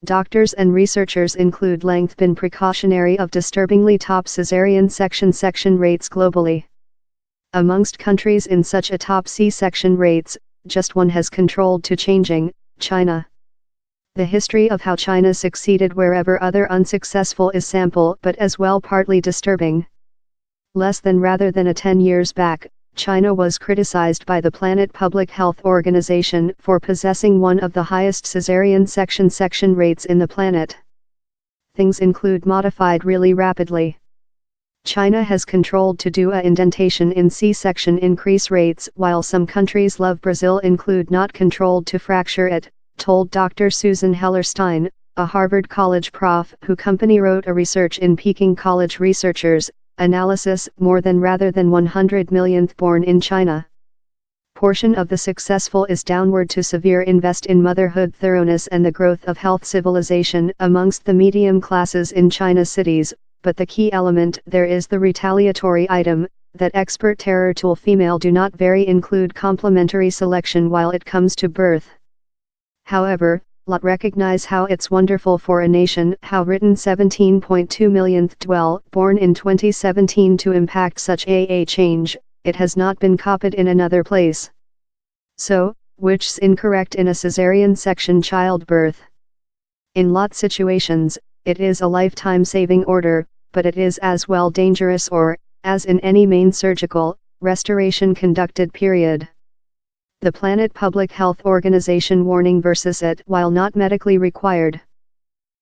Doctors and researchers include length been precautionary of disturbingly top Caesarean section rates globally. Amongst countries in such a top C-section rates, just one has controlled to changing, China. The history of how China succeeded wherever other unsuccessful is sample but as well partly disturbing. Less than rather than 10 years back, China was criticized by the Planet Public Health Organization for possessing one of the highest Caesarean section rates in the planet. Things include modified really rapidly. China has controlled to do a indentation in C-section increase rates while some countries love Brazil include not controlled to fracture it, told Dr. Susan Hellerstein, a Harvard College prof who company wrote a research in Peking College Researchers, analysis more than rather than 100 millionth born in China. Portion of the successful is downward to severe invest in motherhood thoroughness and the growth of health civilization amongst the medium classes in China cities, but the key element there is the retaliatory item, that expert terror tool female do not very include complementary selection while it comes to birth. However, lot recognize how it's wonderful for a nation how written 17.2 millionth dwell born in 2017 to impact such a change, it has not been copied in another place. So, which's incorrect in a Caesarean section childbirth? In lot situations, it is a lifetime saving order, but it is as well dangerous or, as in any main surgical, restoration conducted period. The Planet Public Health Organization warning versus it while not medically required.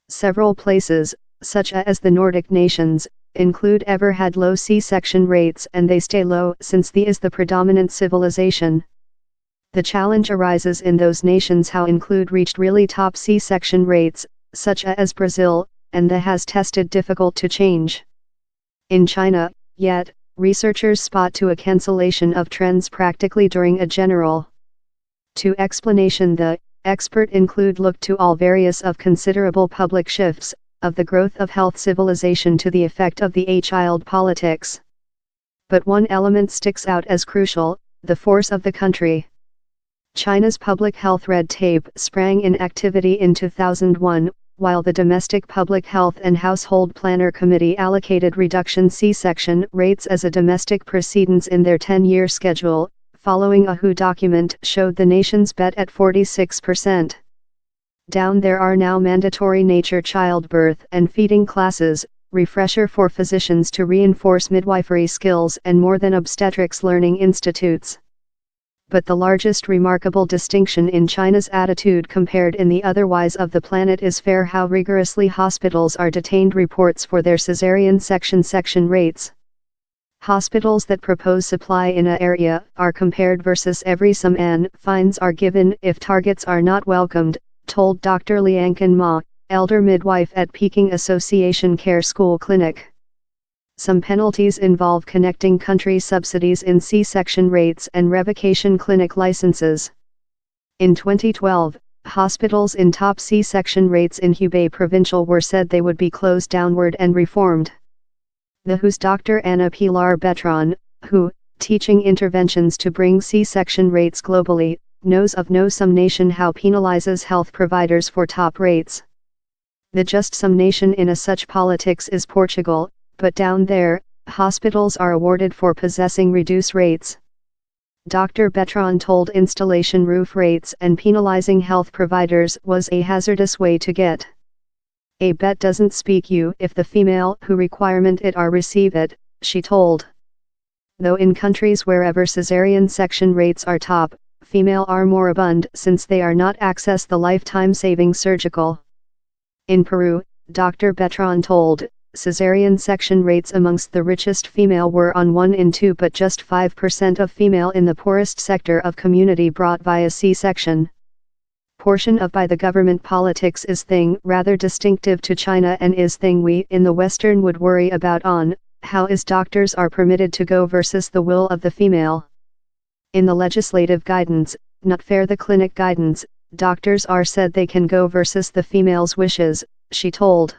Several places, such as the Nordic nations, include ever had low C-section rates and they stay low since the is the predominant civilization. The challenge arises in those nations how include reached really top C-section rates, such as Brazil, and the has tested difficult to change. In China, yet, researchers spot to a cancellation of trends practically during a general. To explanation the expert include look to all various of considerable public shifts, of the growth of health civilization to the effect of the child politics. But one element sticks out as crucial, the force of the country. China's public health red tape sprang in activity in 2001, while the Domestic Public Health and Household Planner Committee allocated reduction C-section rates as a domestic precedence in their 10-year schedule, following a WHO document showed the nation's bet at 46%. Down there are now mandatory nature childbirth and feeding classes, refresher for physicians to reinforce midwifery skills and more than obstetrics learning institutes. But the largest remarkable distinction in China's attitude compared in the otherwise of the planet is fair how rigorously hospitals are detained reports for their Caesarean section rates. Hospitals that propose supply in a area are compared versus every some and fines are given if targets are not welcomed, told Dr. Liangkan Ma, elder midwife at Peking Association Care School Clinic. Some penalties involve connecting country subsidies in C-section rates and revocation clinic licenses. In 2012, hospitals in top C-section rates in Hubei provincial were said they would be closed downward and reformed. The WHO's Dr. Ana Pilar Betron, who, teaching interventions to bring C-section rates globally, knows of no some nation how penalizes health providers for top rates. The just some nation in a such politics is Portugal, but down there, hospitals are awarded for possessing reduced rates. Dr. Betron told installation roof rates and penalizing health providers was a hazardous way to get. A bet doesn't speak you if the female who requirement it are receive it, she told. Though in countries wherever Caesarean section rates are top, female are more abundant since they are not access the lifetime saving surgical. In Peru, Dr. Betron told, Caesarean section rates amongst the richest female were on 1 in 2 but just 5% of female in the poorest sector of community brought via C-section. Portion of by the government politics is thing rather distinctive to China and is thing we in the Western would worry about on, how is doctors are permitted to go versus the will of the female. In the legislative guidance, not fair the clinic guidance, doctors are said they can go versus the female's wishes, she told.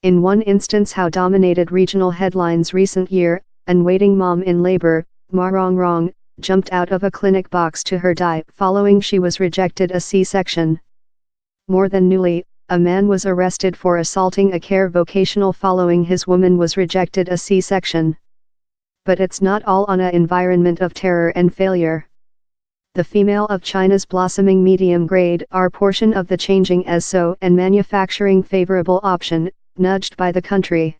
In one instance how dominated regional headlines recent year, an waiting mom in labor, Ma Rong, jumped out of a clinic box to her die following she was rejected a C-section. More than newly, a man was arrested for assaulting a care vocational following his woman was rejected a C-section. But it's not all on an environment of terror and failure. The female of China's blossoming medium grade are portion of the changing as so and manufacturing favorable option, nudged by the country.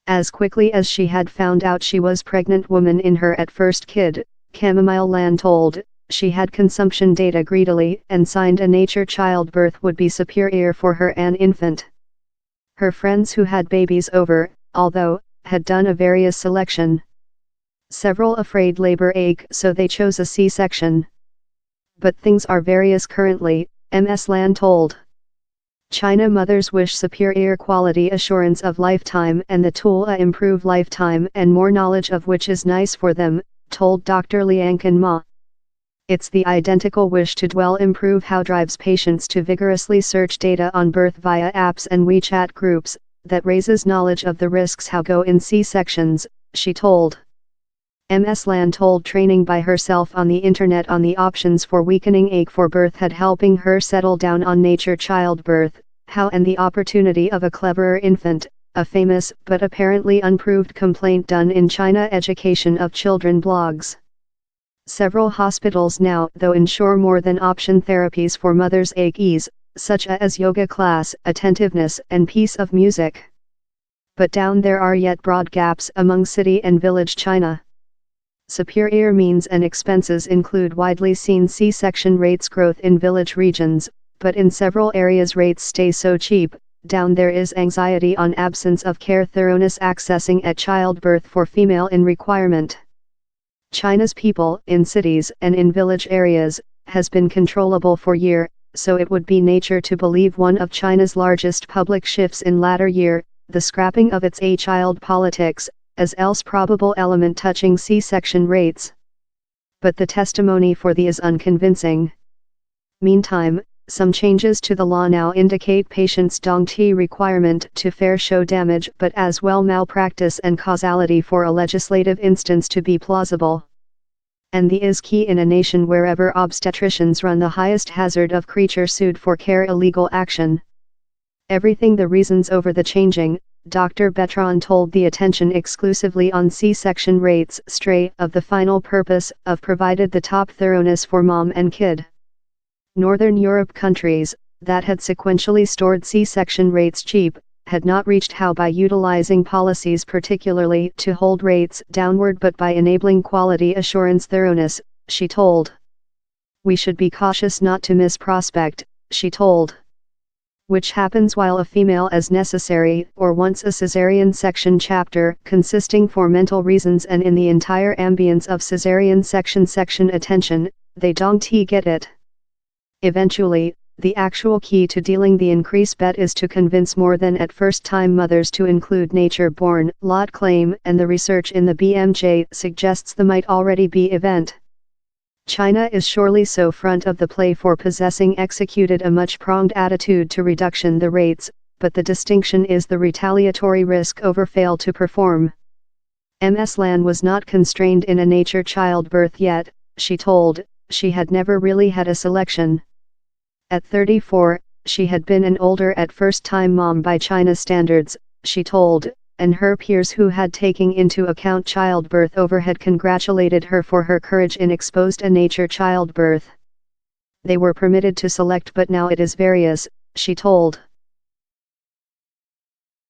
As quickly as she had found out she was pregnant woman in her at first kid, Chamomile Land told, she had consumption data greedily and signed a nature childbirth would be superior for her an infant. Her friends who had babies over, although, had done a various selection. Several afraid labor ache so they chose a C-section. But things are various currently, Ms. Land told. China mothers wish superior quality assurance of lifetime and the tool improve lifetime and more knowledge of which is nice for them, told Dr. Liang Ma. It's the identical wish to dwell improve how drives patients to vigorously search data on birth via apps and WeChat groups, that raises knowledge of the risks how go in C-sections, she told. Ms. Land told training by herself on the internet on the options for weakening ache for birth had helping her settle down on nature childbirth, how and the opportunity of a cleverer infant, a famous but apparently unproved complaint done in China education of children blogs. Several hospitals now though ensure more than option therapies for mothers' ache ease, such as yoga class, attentiveness and piece of music. But down there are yet broad gaps among city and village China. Superior means and expenses include widely seen C-section rates growth in village regions, but in several areas rates stay so cheap, down there is anxiety on absence of care thoroughness accessing at childbirth for female in requirement. China's people in cities and in village areas has been controllable for year, so it would be nature to believe one of China's largest public shifts in latter year, the scrapping of its a-child politics, as else probable element touching C-section rates. But the testimony for the is unconvincing. Meantime, some changes to the law now indicate patients' dongti requirement to fair show damage but as well malpractice and causality for a legislative instance to be plausible. And the is key in a nation wherever obstetricians run the highest hazard of creature sued for care illegal action. Everything the reasons over the changing, Dr. Bertrand told the attention exclusively on C-section rates stray of the final purpose of provided the top thoroughness for mom and kid. Northern Europe countries, that had sequentially stored C-section rates cheap, had not reached how by utilizing policies particularly to hold rates downward but by enabling quality assurance thoroughness, she told. We should be cautious not to miss prospect, she told. Which happens while a female as necessary or wants a Caesarean section chapter consisting for mental reasons and in the entire ambience of Caesarean section attention, they don't get it. Eventually, the actual key to dealing the increase bet is to convince more than at first time mothers to include nature-born lot claim and the research in the BMJ suggests the might already be event. China is surely so front of the play for possessing executed a much-pronged attitude to reduction the rates, but the distinction is the retaliatory risk over fail to perform. Ms. Lan was not constrained in a nature childbirth yet, she told, she had never really had a selection. At 34, she had been an older at first-time mom by China standards, she told, and her peers who had taken into account childbirth over had congratulated her for her courage in exposed a nature childbirth. They were permitted to select but now it is various, she told.